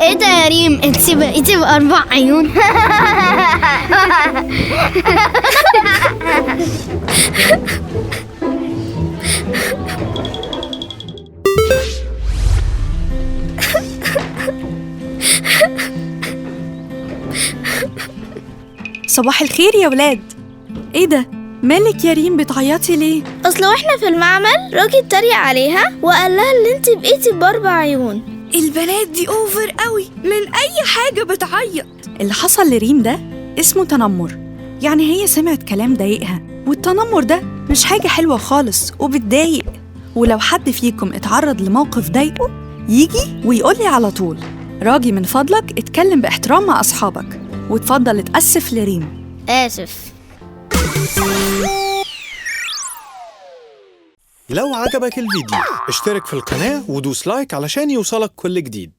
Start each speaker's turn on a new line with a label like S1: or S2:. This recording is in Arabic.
S1: ايه ده يا ريم؟ انتي بقيتي بأربع عيون.
S2: صباح الخير يا ولاد. ايه ده؟ مالك يا ريم بتعيطي ليه؟
S1: اصل واحنا في المعمل راجل اتريق عليها وقال لها ان انتي بقيتي بأربع عيون.
S2: البنات دي اوفر قوي، من اي حاجة بتعيط. اللي حصل لريم ده اسمه تنمر، يعني هي سمعت كلام ضايقها، والتنمر ده مش حاجة حلوة خالص وبتضايق. ولو حد فيكم اتعرض لموقف ضايقه يجي ويقولي على طول. راجي من فضلك اتكلم باحترام مع أصحابك، وتفضل اتأسف لريم.
S1: آسف.
S3: لو عجبك الفيديو اشترك في القناة ودوس لايك علشان يوصلك كل جديد.